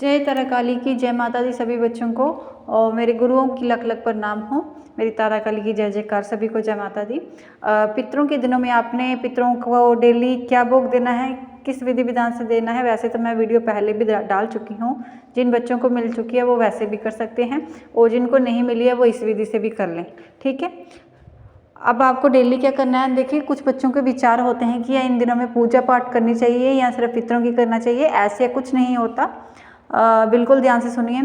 जय तारा काली की जय माता दी सभी बच्चों को, और मेरे गुरुओं की लख लख प्रणाम हो। मेरी तारा काली की जय जयकार, सभी को जय माता दी। पितरों के दिनों में आपने पितरों को डेली क्या भोग देना है, किस विधि विधान से देना है, वैसे तो मैं वीडियो पहले भी डाल चुकी हूँ। जिन बच्चों को मिल चुकी है वो वैसे भी कर सकते हैं, और जिनको नहीं मिली है वो इस विधि से भी कर लें। ठीक है, अब आपको डेली क्या करना है। देखिए, कुछ बच्चों के विचार होते हैं कि या इन दिनों में पूजा पाठ करनी चाहिए या सिर्फ पितरों की करना चाहिए। ऐसे कुछ नहीं होता। बिल्कुल ध्यान से सुनिए।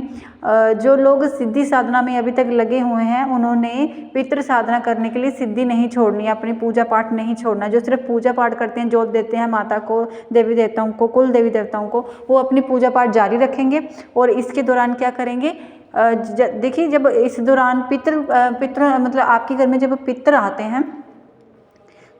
जो लोग सिद्धि साधना में अभी तक लगे हुए हैं, उन्होंने पितृ साधना करने के लिए सिद्धि नहीं छोड़नी है, अपनी पूजा पाठ नहीं छोड़ना। जो सिर्फ पूजा पाठ करते हैं, जोत देते हैं माता को, देवी देवताओं को, कुल देवी देवताओं को, वो अपनी पूजा पाठ जारी रखेंगे। और इसके दौरान क्या करेंगे, देखिए, जब इस दौरान पितृ मतलब आपके घर में जब पितृ आते हैं,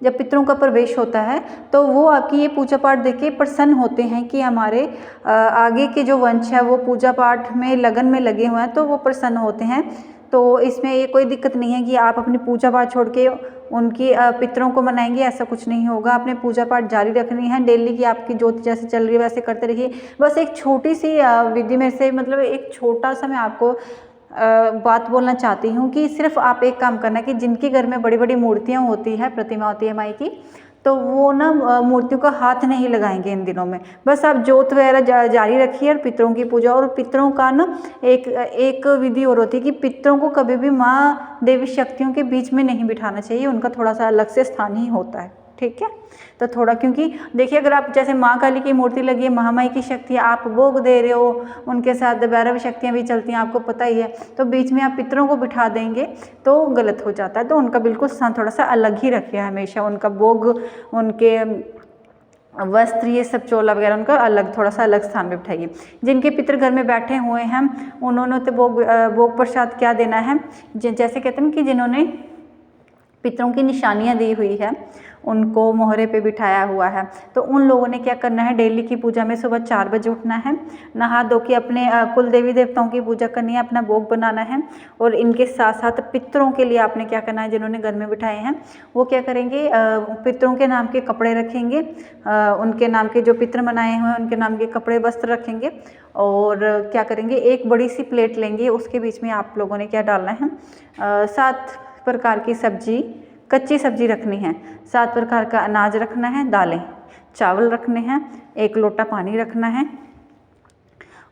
जब पितरों का प्रवेश होता है, तो वो आपकी ये पूजा पाठ देख के प्रसन्न होते हैं कि हमारे आगे के जो वंश है वो पूजा पाठ में लगन में लगे हुए हैं, तो वो प्रसन्न होते हैं। तो इसमें ये कोई दिक्कत नहीं है कि आप अपनी पूजा पाठ छोड़ के उनकी पितरों को मनाएंगे, ऐसा कुछ नहीं होगा। आपने पूजा पाठ जारी रखनी है, डेली की आपकी ज्योति जैसे चल रही है वैसे करते रहिए। बस एक छोटी सी विधि में से, मतलब एक छोटा सा मैं आपको बात बोलना चाहती हूँ कि सिर्फ आप एक काम करना कि जिनके घर में बड़ी बड़ी मूर्तियाँ होती है, प्रतिमा होती है माई की, तो वो ना मूर्तियों का हाथ नहीं लगाएंगे इन दिनों में। बस आप जोत वगैरह जारी रखिए और पितरों की पूजा। और पितरों का ना एक विधि और होती है कि पितरों को कभी भी माँ देवी शक्तियों के बीच में नहीं बिठाना चाहिए, उनका थोड़ा सा अलग से स्थान ही होता है। ठीक है, तो थोड़ा, क्योंकि देखिए, अगर आप जैसे माँ काली की मूर्ति लगी है, महामाई की शक्ति, आप भोग दे रहे हो, उनके साथ भैरव शक्तियाँ भी चलती हैं, आपको पता ही है, तो बीच में आप पितरों को बिठा देंगे तो गलत हो जाता है। तो उनका बिल्कुल स्थान थोड़ा सा अलग ही रखिए हमेशा। उनका भोग, उनके वस्त्र, ये सब चोला वगैरह उनका अलग, थोड़ा सा अलग स्थान में बिठाइए। जिनके पितर घर में बैठे हुए हैं, उन्होंने तो भोग प्रसाद क्या देना है, जैसे कहते हैं कि जिन्होंने पितरों की निशानियाँ दी हुई है, उनको मोहरे पे बिठाया हुआ है, तो उन लोगों ने क्या करना है, डेली की पूजा में सुबह 4 बजे उठना है, नहा धो के अपने कुल देवी देवताओं की पूजा करनी है, अपना भोग बनाना है। और इनके साथ साथ पितरों के लिए आपने क्या करना है, जिन्होंने घर में बिठाए हैं वो क्या करेंगे, पितरों के नाम के कपड़े रखेंगे, उनके नाम के जो पितर मनाए हुए हैं उनके नाम के कपड़े वस्त्र रखेंगे। और क्या करेंगे, एक बड़ी सी प्लेट लेंगे, उसके बीच में आप लोगों ने क्या डालना है, 7 प्रकार की सब्जी, कच्ची सब्जी रखनी है, 7 प्रकार का अनाज रखना है, दालें चावल रखने हैं, 1 लोटा पानी रखना है,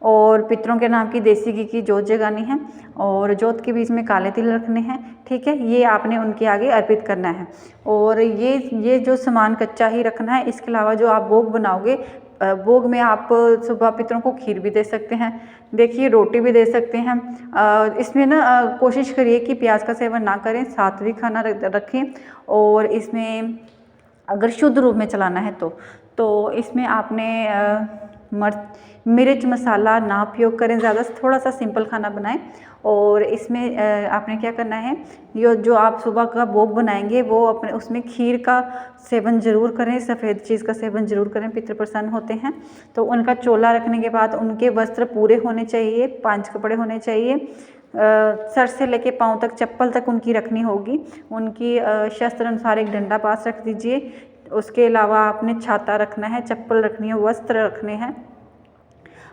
और पितरों के नाम की देसी घी की जोत जगानी है, और जोत के बीच में काले तिल रखने हैं। ठीक है, ये आपने उनके आगे अर्पित करना है। और ये जो सामान कच्चा ही रखना है। इसके अलावा जो आप भोग बनाओगे, भोग में आप सुबह पितरों को खीर भी दे सकते हैं, देखिए रोटी भी दे सकते हैं। इसमें ना कोशिश करिए कि प्याज का सेवन ना करें, सात्विक खाना रखें। और इसमें अगर शुद्ध रूप में चलाना है तो इसमें आपने मिर्च मसाला ना उपयोग करें ज़्यादा, थोड़ा सा सिंपल खाना बनाएं। और इसमें आपने क्या करना है, ये जो आप सुबह का भोग बनाएंगे वो अपने उसमें खीर का सेवन जरूर करें, सफ़ेद चीज़ का सेवन जरूर करें, पितृ प्रसन्न होते हैं। तो उनका चोला रखने के बाद उनके वस्त्र पूरे होने चाहिए, 5 कपड़े होने चाहिए, सर से लेके पाँव तक, चप्पल तक उनकी रखनी होगी। उनकी शस्त्र अनुसार एक डंडा पास रख दीजिए। उसके अलावा आपने छाता रखना है, चप्पल रखनी है, वस्त्र रखने हैं।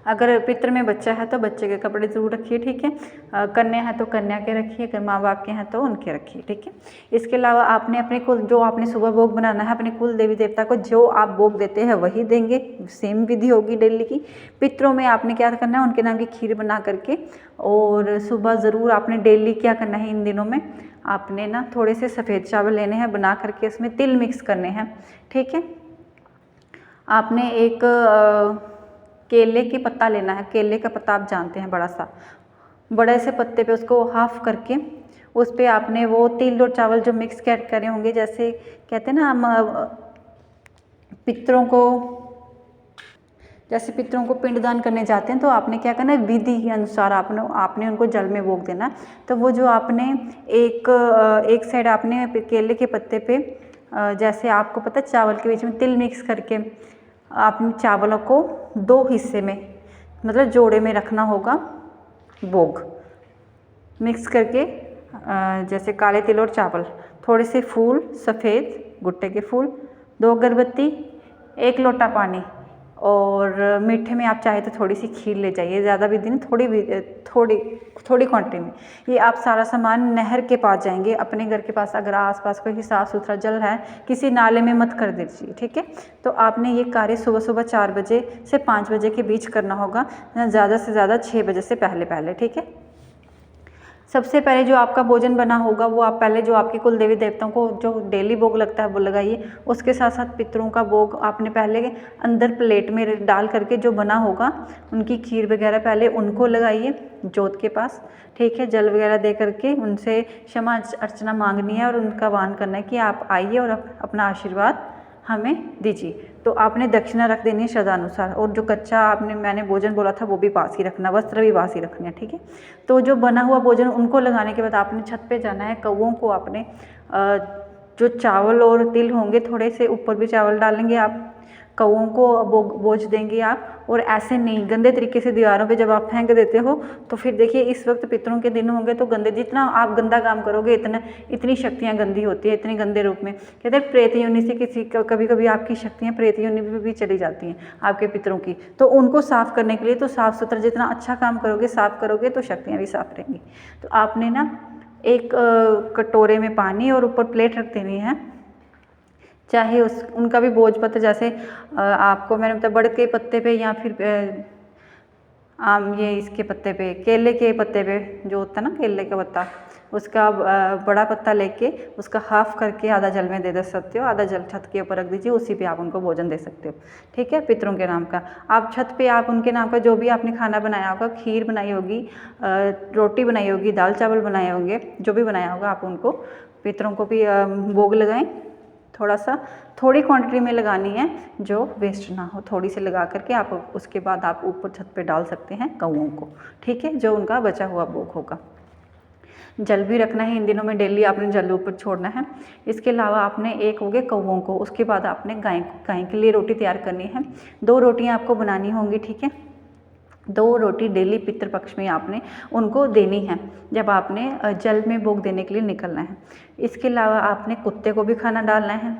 अगर पितृ में बच्चा है तो बच्चे के कपड़े जरूर रखिए। ठीक है, कन्या है तो कन्या के रखिए, अगर माँ बाप के हैं तो उनके रखिए। ठीक है, इसके अलावा आपने अपने कुल, जो आपने सुबह भोग बनाना है, अपने कुल देवी देवता को जो आप भोग देते हैं वही देंगे, सेम विधि होगी डेली की। पितरों में आपने क्या करना है, उनके नाम की खीर बना करके, और सुबह ज़रूर आपने डेली क्या करना है, इन दिनों में आपने ना थोड़े से सफ़ेद चावल लेने हैं, बना करके उसमें तिल मिक्स करने हैं। ठीक है, आपने एक केले की पत्ता लेना है, केले का पत्ता आप जानते हैं, बड़ा सा, बड़े से पत्ते पे उसको हाफ करके उस पर आपने वो तिल और चावल जो मिक्स करे होंगे, जैसे कहते हैं ना हम पितरों को पिंडदान करने जाते हैं, तो आपने क्या करना है, विधि के अनुसार आपने उनको जल में भोग देना। तो वो जो आपने एक साइड आपने केले के पत्ते पे, जैसे आपको पता है चावल के बीच में तिल मिक्स करके आपने चावलों को 2 हिस्से में, मतलब जोड़े में रखना होगा, भोग मिक्स करके, जैसे काले तिल और चावल, थोड़े से फूल, सफ़ेद गुट्टे के फूल, 2 अगरबत्ती, 1 लोटा पानी, और मीठे में आप चाहे तो थोड़ी सी खीर ले जाइए, ज़्यादा भी नहीं, थोड़ी क्वांटिटी में। ये आप सारा सामान नहर के पास जाएंगे, अपने घर के पास अगर आसपास कोई साफ़ सुथरा जल है, किसी नाले में मत कर दीजिए, ठीक है। तो आपने ये कार्य सुबह सुबह 4 बजे से 5 बजे के बीच करना होगा, ज़्यादा से ज़्यादा 6 बजे से पहले पहले, ठीक है। सबसे पहले जो आपका भोजन बना होगा वो आप पहले जो आपके कुल देवी देवताओं को जो डेली भोग लगता है वो लगाइए। उसके साथ साथ पितरों का भोग आपने पहले अंदर प्लेट में डाल करके जो बना होगा उनकी खीर वगैरह पहले उनको लगाइए जोत के पास, ठीक है। जल वगैरह दे करके उनसे क्षमा अर्चना मांगनी है और उनका वाहन करना है कि आप आइए और अपना आशीर्वाद हमें दीजिए। तो आपने दक्षिणा रख देनी है श्रद्धानुसार, और जो कच्चा मैंने भोजन बोला था वो भी पास ही रखना, वस्त्र भी पास ही रखने हैं, ठीक है। तो जो बना हुआ भोजन उनको लगाने के बाद आपने छत पे जाना है। कौवों को आपने जो चावल और तिल होंगे थोड़े से ऊपर भी चावल डालेंगे आप, कौवों को बोझ देंगे आप। और ऐसे नहीं गंदे तरीके से दीवारों पे जब आप फेंक देते हो तो फिर देखिए इस वक्त पितरों के दिन होंगे तो गंदे, जितना आप गंदा काम करोगे इतनी शक्तियाँ गंदी होती है, इतने गंदे रूप में। कहते हैं प्रेत योनि से कभी कभी आपकी शक्तियाँ प्रेत योनि में भी चली जाती हैं आपके पितरों की। तो उनको साफ़ करने के लिए तो साफ़ सुथरा जितना अच्छा काम करोगे, साफ़ करोगे तो शक्तियाँ भी साफ रहेंगी। तो आपने ना एक कटोरे में पानी और ऊपर प्लेट रख देनी है, चाहे उनका भी भोजपत्र जैसे आपको मैंने बताया बड़ के पत्ते पे या फिर ये इसके पत्ते पे, केले के पत्ते पे जो होता है ना केले का पत्ता, उसका बड़ा पत्ता लेके उसका हाफ करके आधा जल में दे सकते हो, आधा जल छत के ऊपर रख दीजिए, उसी पे आप उनको भोजन दे सकते हो, ठीक है। पितरों के नाम का आप छत पे आप उनके नाम का जो भी आपने खाना बनाया होगा, खीर बनाई होगी, रोटी बनाई होगी, दाल चावल बनाए होंगे, जो भी बनाया होगा आप उनको पितरों को भी भोग लगाएं। थोड़ी क्वांटिटी में लगानी है जो वेस्ट ना हो, थोड़ी सी लगा करके आप उसके बाद आप ऊपर छत पे डाल सकते हैं कौवों को, ठीक है, जो उनका बचा हुआ भोग होगा। जल भी रखना है इन दिनों में, डेली आपने जल ऊपर छोड़ना है। इसके अलावा आपने एक हो गए कौवों को, उसके बाद आपने गाय के लिए रोटी तैयार करनी है। 2 रोटियाँ आपको बनानी होंगी, ठीक है। 2 रोटी डेली पितृपक्ष में आपने उनको देनी है जब आपने जल में भोग देने के लिए निकलना है। इसके अलावा आपने कुत्ते को भी खाना डालना है।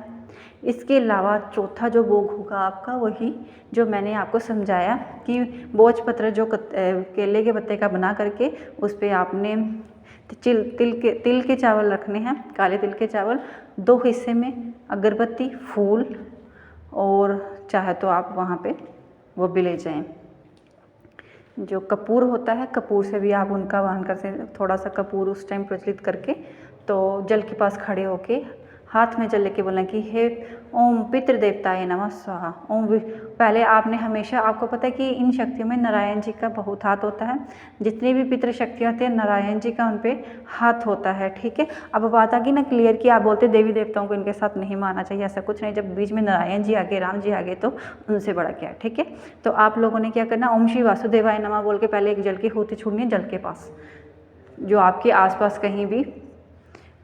इसके अलावा चौथा जो भोग होगा आपका वही जो मैंने आपको समझाया कि भोजपत्र जो केले के पत्ते का बना करके उस पर आपने तिल के चावल रखने हैं, काले तिल के चावल 2 हिस्से में, अगरबत्ती, फूल, और चाहे तो आप वहाँ पे वो भी ले जाएं। जो कपूर होता है, कपूर से भी आप उनका वाहन करते हैं। थोड़ा सा कपूर उस टाइम प्रज्वलित करके तो जल के पास खड़े होके हाथ में जल लेके बोलना कि हे ओम पितृदेवताय नमः स्वाहा। ओम पहले आपने हमेशा, आपको पता है कि इन शक्तियों में नारायण जी का बहुत हाथ होता है, जितनी भी पितृ शक्तियाँ होती हैं नारायण जी का उन पे हाथ होता है, ठीक है। अब बात आ गई ना क्लियर कि आप बोलते देवी देवताओं को इनके साथ नहीं मानना चाहिए, ऐसा कुछ नहीं। जब बीच में नारायण जी आगे, राम जी आगे तो उनसे बड़ा क्या है, ठीक है। तो आप लोगों ने क्या करना, ओम श्री वासुदेवाय नमः बोल के पहले एक जल की होती छोड़नी है जल के पास, जो आपके आसपास कहीं भी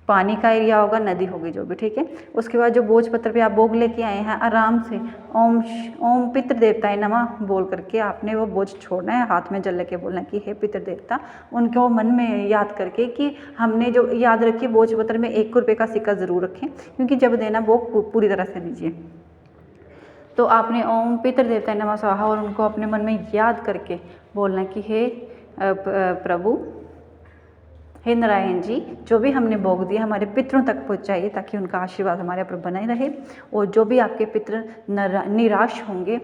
पानी का एरिया होगा, नदी होगी जो भी, ठीक है। उसके बाद जो भोजपत्र पे आप भोग लेके आए हैं आराम से ओम पितृदेवताय नमः बोल करके आपने वो भोज छोड़ना है, हाथ में जल लेके बोलना कि हे पितृदेवता। उनको मन में याद करके कि हमने जो याद रखिए भोजपत्र में 1 रुपये का सिक्का ज़रूर रखें, क्योंकि जब देना भोग पूरी तरह से दीजिए। तो आपने ओम पितृदेवताय नमः स्वाहा और उनको अपने मन में याद करके बोलना कि हे प्रभु, हे नारायण जी, जो भी हमने भोग दिया हमारे पितरों तक पहुँचाइए ताकि उनका आशीर्वाद हमारे ऊपर बना रहे। और जो भी आपके पितर निराश होंगे,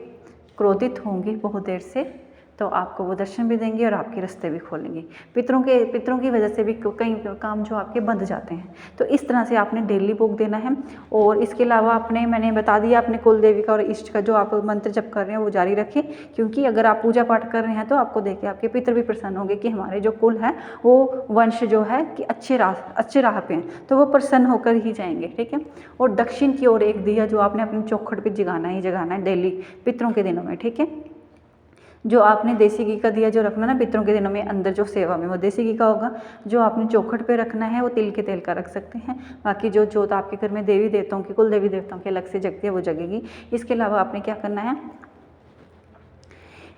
क्रोधित होंगे बहुत देर से, तो आपको वो दर्शन भी देंगे और आपके रास्ते भी खोलेंगे। पितरों की वजह से भी कई काम जो आपके बंद जाते हैं। तो इस तरह से आपने डेली भोग देना है। और इसके अलावा मैंने बता दिया अपने कुल देवी का और इष्ट का जो आप मंत्र जप कर रहे हैं वो जारी रखें, क्योंकि अगर आप पूजा पाठ कर रहे हैं तो आपको देख के आपके पितर भी प्रसन्न होंगे कि हमारे जो कुल है वो वंश जो है कि अच्छे राह पे हैं, तो वो प्रसन्न होकर ही जाएंगे, ठीक है। और दक्षिण की ओर एक दिया जो आपने अपनी चौखट पर जगाना है डेली पितरों के दिनों में, ठीक है। जो आपने देसी घी का दिया जो रखना ना पितरों के दिनों में अंदर जो सेवा में, वो देसी घी का होगा। जो आपने चौखट पे रखना है वो तिल के तेल का रख सकते हैं। बाकी जो जोत आपके घर में देवी देवताओं की, कुल देवी देवताओं की अलग से जगती है वो जगेगी। इसके अलावा आपने क्या करना है,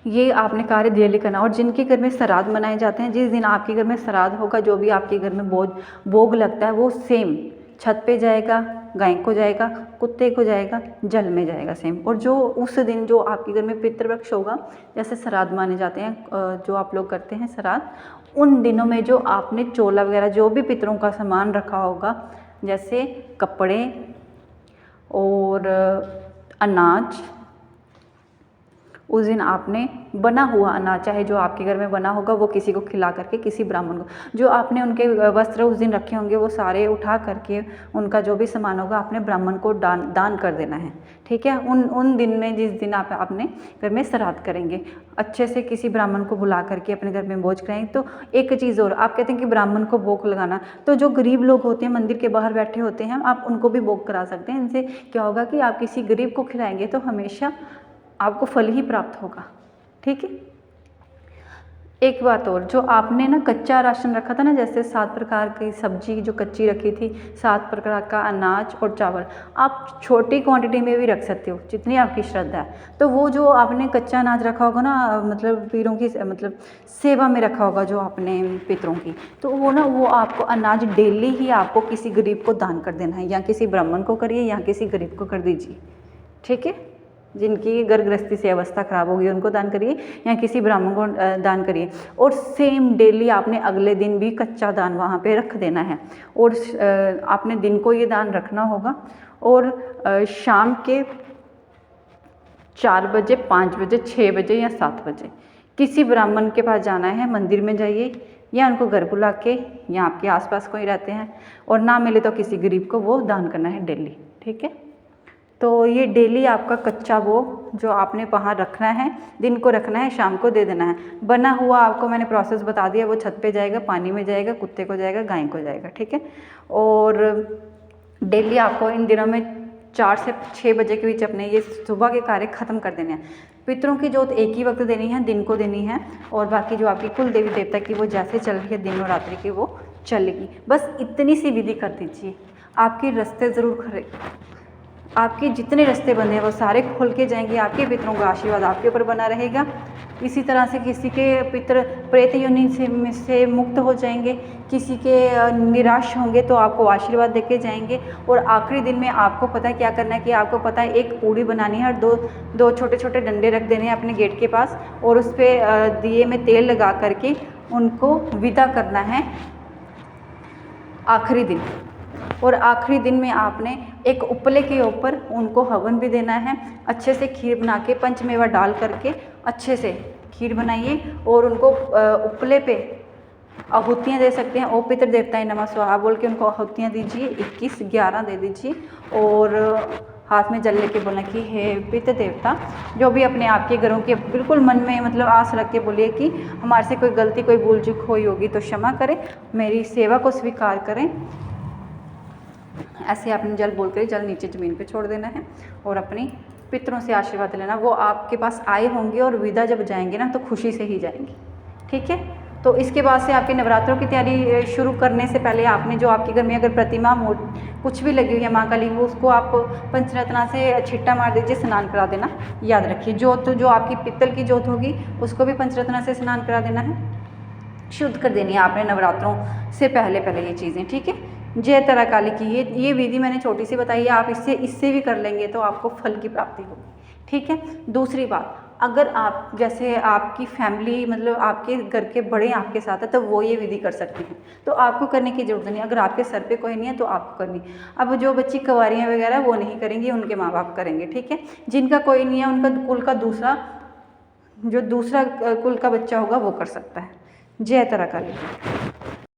ये आपने कार्य डेली करना। और जिनके घर में श्राद्ध मनाए जाते हैं, जिस दिन आपके घर में श्राद्ध होगा, जो भी आपके घर में भोग लगता है वो सेम छत पे जाएगा, गाय को जाएगा, कुत्ते को जाएगा, जल में जाएगा सेम। और जो उस दिन जो आपके घर में पितृपक्ष होगा, जैसे श्राद्ध माने जाते हैं, जो आप लोग करते हैं श्राद्ध, उन दिनों में जो आपने चोला वगैरह जो भी पितरों का सामान रखा होगा, जैसे कपड़े और अनाज, उस दिन आपने बना हुआ अनाज, चाहे जो आपके घर में बना होगा, वो किसी को खिला करके, किसी ब्राह्मण को, जो आपने उनके वस्त्र उस दिन रखे होंगे वो सारे उठा करके उनका जो भी सामान होगा आपने ब्राह्मण को दान कर देना है। ठीक है, उन दिन में जिस दिन आप अपने घर में श्राद्ध करेंगे, अच्छे से किसी ब्राह्मण को बुला करके अपने घर में भोज कराएंगे। तो एक चीज़ और, आप कहते हैं कि ब्राह्मण को भोग लगाना, तो जो गरीब लोग होते हैं मंदिर के बाहर बैठे होते हैं, आप उनको भी भोग करा सकते हैं। इनसे क्या होगा कि आप किसी गरीब को खिलाएंगे तो हमेशा आपको फल ही प्राप्त होगा। ठीक है, एक बात और, जो आपने ना कच्चा राशन रखा था ना, जैसे 7 प्रकार की सब्जी जो कच्ची रखी थी, 7 प्रकार का अनाज और चावल, आप छोटी क्वांटिटी में भी रख सकते हो जितनी आपकी श्रद्धा है। तो वो जो आपने कच्चा अनाज रखा होगा ना, मतलब पीरों की मतलब सेवा में रखा होगा जो आपने पितरों की, तो वो ना वो आपको अनाज डेली ही आपको किसी गरीब को दान कर देना है, या किसी ब्राह्मण को करिए या किसी गरीब को कर दीजिए। ठीक है, जिनकी घर गृहस्थी से अवस्था खराब होगी उनको दान करिए, या किसी ब्राह्मण को दान करिए। और सेम डेली आपने अगले दिन भी कच्चा दान वहाँ पे रख देना है, और आपने दिन को ये दान रखना होगा। और शाम के 4 बजे, 5 बजे, 6 बजे या 7 बजे किसी ब्राह्मण के पास जाना है, मंदिर में जाइए, या उनको घर बुला के, या आपके आसपास कोई रहते हैं, और ना मिले तो किसी गरीब को वो दान करना है डेली। ठीक है, तो ये डेली आपका कच्चा भोग जो आपने वहाँ रखना है, दिन को रखना है, शाम को दे देना है। बना हुआ आपको मैंने प्रोसेस बता दिया, वो छत पे जाएगा, पानी में जाएगा, कुत्ते को जाएगा, गाय को जाएगा। ठीक है, और डेली आपको इन दिनों में 4 से 6 बजे के बीच अपने ये सुबह के कार्य खत्म कर देने हैं। पितरों की जोत एक ही वक्त देनी है, दिन को देनी है, और बाकी जो आपकी कुल देवी देवता की वो जैसे चल रही है दिन और रात्रि की वो चलेगी। बस इतनी सी विधि कर दीजिए, आपके रास्ते ज़रूर खड़े, आपके जितने रास्ते बंधे हैं वो सारे खोल के जाएंगे। आपके पितरों का आशीर्वाद आपके ऊपर बना रहेगा। इसी तरह से किसी के पितर प्रेत योनि से मुक्त हो जाएंगे, किसी के निराश होंगे तो आपको आशीर्वाद देके जाएंगे। और आखिरी दिन में आपको पता है क्या करना है, कि आपको पता है एक पूड़ी बनानी है और दो छोटे छोटे डंडे रख देने हैं अपने गेट के पास, और उस पर दिए में तेल लगा करके उनको विदा करना है आखिरी दिन। और आखिरी दिन में आपने एक उपले के ऊपर उनको हवन भी देना है। अच्छे से खीर बना के, पंचमेवा डाल करके अच्छे से खीर बनाइए, और उनको उपले पे आहुतियाँ दे सकते हैं। ओ पितृ देवताएं नमः स्वाहा बोल के उनको आहुतियाँ दीजिए, 21-11 दे दीजिए, और हाथ में जल लेके बोलना कि हे पितृ देवता, जो भी अपने आपके घरों के बिल्कुल मन में मतलब आस रख के बोलिए कि हमारे से कोई गलती, कोई भूल चूक हुई होगी तो क्षमा करें, मेरी सेवा को स्वीकार करें। ऐसे आपने जल बोल कर जल नीचे ज़मीन पे छोड़ देना है, और अपनी पितरों से आशीर्वाद लेना। वो आपके पास आए होंगे और विदा जब जाएंगे ना तो खुशी से ही जाएंगे। ठीक है, तो इसके बाद से आपके नवरात्रों की तैयारी शुरू करने से पहले आपने जो आपके घर में अगर प्रतिमा कुछ भी लगी हुई है माँ काली, वो उसको आप पंचरत्ना से छिट्टा मार दीजिए, स्नान करा देना। याद रखिए, जोत जो आपकी पित्तल की जोत होगी उसको भी पंचरत्ना से स्नान करा देना है, शुद्ध कर देनी है आपने नवरात्रों से पहले ये चीज़ें। ठीक है, जय तारा काली की ये विधि मैंने छोटी सी बताई है, आप इससे भी कर लेंगे तो आपको फल की प्राप्ति होगी। ठीक है, दूसरी बात, अगर आप जैसे आपकी फैमिली मतलब आपके घर के बड़े आपके साथ है तो वो ये विधि कर सकते हैं, तो आपको करने की ज़रूरत नहीं। अगर आपके सर पे कोई नहीं है तो आपको करनी। अब जो बच्ची कुंवारियाँ वगैरह वो नहीं करेंगी, उनके माँ बाप करेंगे। ठीक है, जिनका कोई नहीं है उनका कुल का दूसरा कुल का बच्चा होगा वो कर सकता है। जय तारा काली।